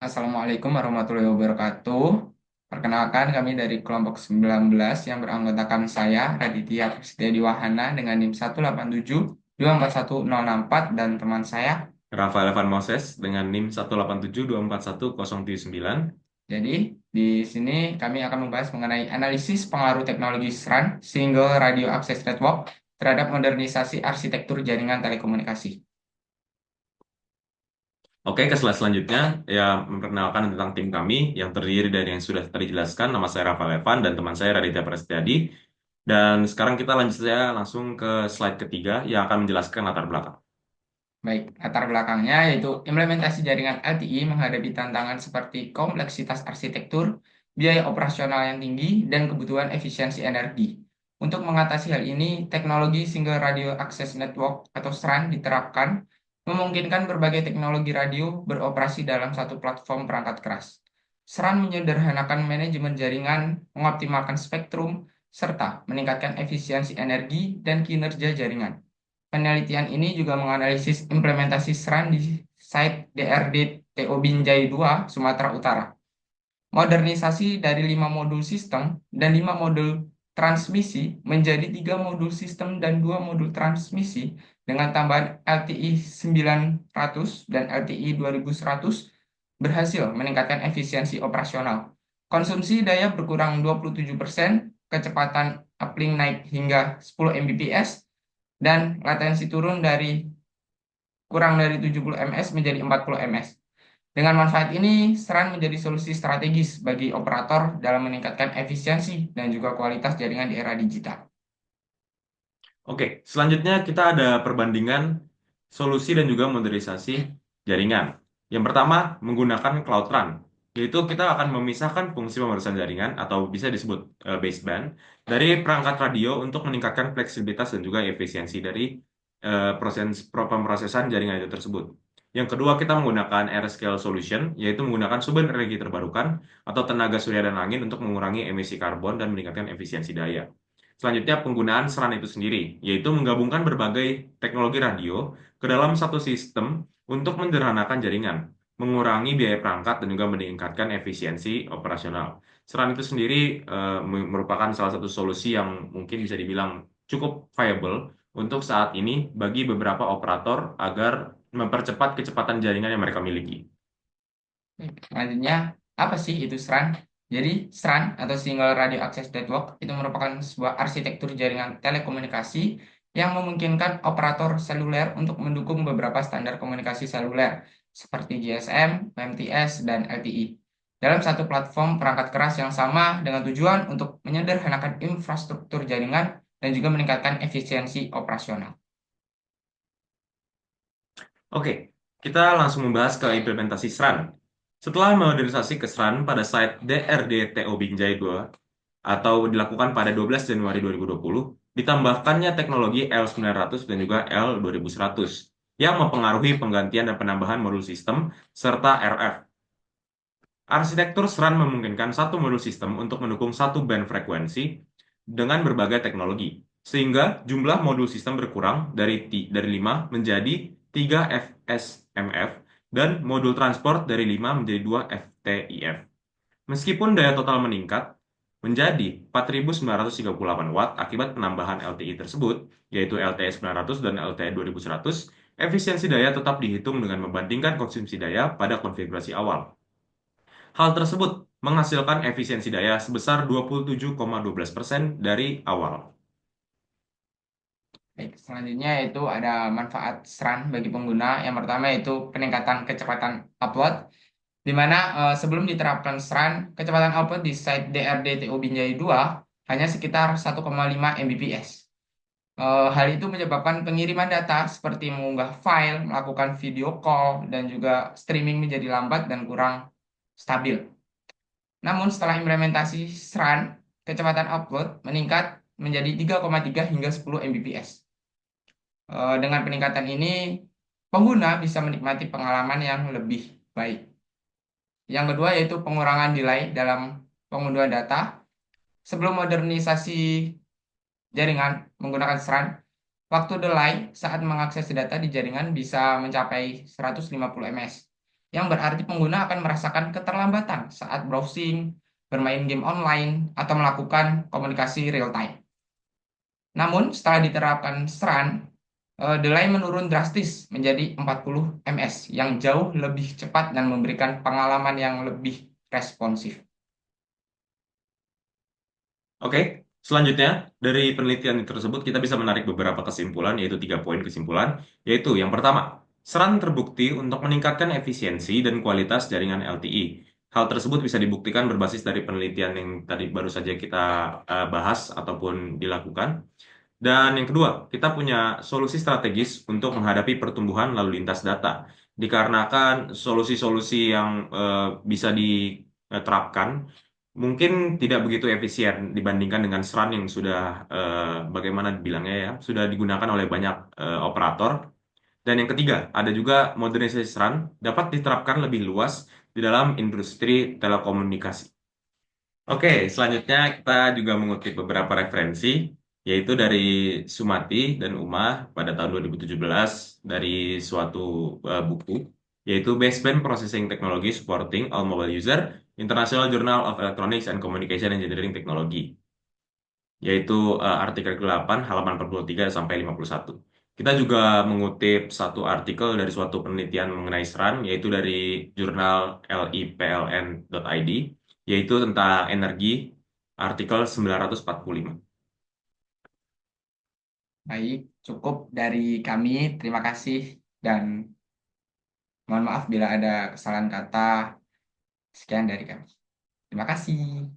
Assalamualaikum warahmatullahi wabarakatuh. Perkenalkan kami dari kelompok 19 yang beranggotakan saya, Raditya Prisdiadi Wahana dengan NIM 187241064 dan teman saya. Rafael Evan Moses dengan NIM 187241079. Jadi, di sini kami akan membahas mengenai analisis pengaruh teknologi SRAN, Single Radio Access Network, terhadap modernisasi arsitektur jaringan telekomunikasi. Oke, ke slide selanjutnya ya memperkenalkan tentang tim kami yang terdiri dari yang sudah tadi jelaskan. Nama saya Rafael Evan dan teman saya Raditya Prasetyadi. Dan sekarang kita lanjut saja langsung ke slide ketiga yang akan menjelaskan latar belakang. Baik, latar belakangnya yaitu implementasi jaringan LTE menghadapi tantangan seperti kompleksitas arsitektur, biaya operasional yang tinggi, dan kebutuhan efisiensi energi. Untuk mengatasi hal ini, teknologi Single Radio Access Network atau SRAN diterapkan, memungkinkan berbagai teknologi radio beroperasi dalam satu platform perangkat keras. SRAN menyederhanakan manajemen jaringan, mengoptimalkan spektrum, serta meningkatkan efisiensi energi dan kinerja jaringan. Penelitian ini juga menganalisis implementasi SRAN di site DRD TO Binjai 2, Sumatera Utara. Modernisasi dari 5 modul sistem dan 5 modul transmisi menjadi 3 modul sistem dan 2 modul transmisi dengan tambahan LTE 900 dan LTE 2100 berhasil meningkatkan efisiensi operasional. Konsumsi daya berkurang 27%, kecepatan uplink naik hingga 10 Mbps, dan latensi turun dari kurang dari 70 ms menjadi 40 ms. Dengan manfaat ini, SRAN menjadi solusi strategis bagi operator dalam meningkatkan efisiensi dan juga kualitas jaringan di era digital. Oke, selanjutnya kita ada perbandingan solusi dan juga modernisasi jaringan. Yang pertama, menggunakan Cloud Run, yaitu kita akan memisahkan fungsi pemrosesan jaringan atau bisa disebut baseband dari perangkat radio untuk meningkatkan fleksibilitas dan juga efisiensi dari pemrosesan jaringan itu tersebut. Yang kedua, kita menggunakan AirScale Solution, yaitu menggunakan sumber energi terbarukan atau tenaga surya dan angin untuk mengurangi emisi karbon dan meningkatkan efisiensi daya. Selanjutnya, penggunaan SRAN itu sendiri, yaitu menggabungkan berbagai teknologi radio ke dalam satu sistem untuk menyederhanakan jaringan, mengurangi biaya perangkat, dan juga meningkatkan efisiensi operasional. SRAN itu sendiri merupakan salah satu solusi yang mungkin bisa dibilang cukup viable untuk saat ini bagi beberapa operator agar mempercepat kecepatan jaringan yang mereka miliki. Selanjutnya, apa sih itu SRAN? Jadi, SRAN atau Single Radio Access Network itu merupakan sebuah arsitektur jaringan telekomunikasi yang memungkinkan operator seluler untuk mendukung beberapa standar komunikasi seluler seperti GSM, UMTS, dan LTE dalam satu platform perangkat keras yang sama dengan tujuan untuk menyederhanakan infrastruktur jaringan dan juga meningkatkan efisiensi operasional. Oke, kita langsung membahas ke implementasi SRAN. Setelah modernisasi ke SRAN pada site DRDTO Binjai 2 atau dilakukan pada 12 Januari 2020, ditambahkannya teknologi L900 dan juga L2100 yang mempengaruhi penggantian dan penambahan modul sistem serta RF. Arsitektur SRAN memungkinkan satu modul sistem untuk mendukung satu band frekuensi dengan berbagai teknologi, sehingga jumlah modul sistem berkurang dari 5 menjadi 3 FSMF dan modul transport dari 5 menjadi 2 FTIF. Meskipun daya total meningkat menjadi 4.938 watt akibat penambahan LTI tersebut, yaitu LTE 900 dan LTE 2100, efisiensi daya tetap dihitung dengan membandingkan konsumsi daya pada konfigurasi awal. Hal tersebut menghasilkan efisiensi daya sebesar 27,12% dari awal. Baik, selanjutnya itu ada manfaat SRAN bagi pengguna. Yang pertama yaitu peningkatan kecepatan upload, di mana sebelum diterapkan SRAN, kecepatan upload di site DRDTO Binjai 2 hanya sekitar 1,5 Mbps. Hal itu menyebabkan pengiriman data seperti mengunggah file, melakukan video call, dan juga streaming menjadi lambat dan kurang stabil. Namun setelah implementasi SRAN, kecepatan upload meningkat menjadi 3,3 hingga 10 Mbps. Dengan peningkatan ini, pengguna bisa menikmati pengalaman yang lebih baik. Yang kedua yaitu pengurangan delay dalam pengunduhan data. Sebelum modernisasi jaringan menggunakan SRAN, waktu delay saat mengakses data di jaringan bisa mencapai 150 ms. yang berarti pengguna akan merasakan keterlambatan saat browsing, bermain game online, atau melakukan komunikasi real time. Namun, setelah diterapkan SRAN, delay menurun drastis menjadi 40 ms, yang jauh lebih cepat dan memberikan pengalaman yang lebih responsif. Oke, selanjutnya dari penelitian tersebut kita bisa menarik beberapa kesimpulan, yaitu 3 poin kesimpulan, yaitu yang pertama, SRAN terbukti untuk meningkatkan efisiensi dan kualitas jaringan LTE. Hal tersebut bisa dibuktikan berbasis dari penelitian yang tadi baru saja kita bahas ataupun dilakukan. Dan yang kedua, kita punya solusi strategis untuk menghadapi pertumbuhan lalu lintas data. Dikarenakan solusi-solusi yang bisa diterapkan mungkin tidak begitu efisien dibandingkan dengan SRAN yang sudah bagaimana bilangnya ya, sudah digunakan oleh banyak operator. Dan yang ketiga, ada juga modernisasi SRAN dapat diterapkan lebih luas di dalam industri telekomunikasi. Oke, selanjutnya kita juga mengutip beberapa referensi, yaitu dari Sumati dan Umah pada tahun 2017 dari suatu buku, yaitu Baseband Processing Technology Supporting All Mobile User, International Journal of Electronics and Communication Engineering Technology, yaitu artikel ke-8 halaman 43 sampai 51. Kita juga mengutip satu artikel dari suatu penelitian mengenai SRAN, yaitu dari jurnal lipln.id, yaitu tentang energi, artikel 945. Baik, cukup dari kami. Terima kasih dan mohon maaf bila ada kesalahan kata. Sekian dari kami. Terima kasih.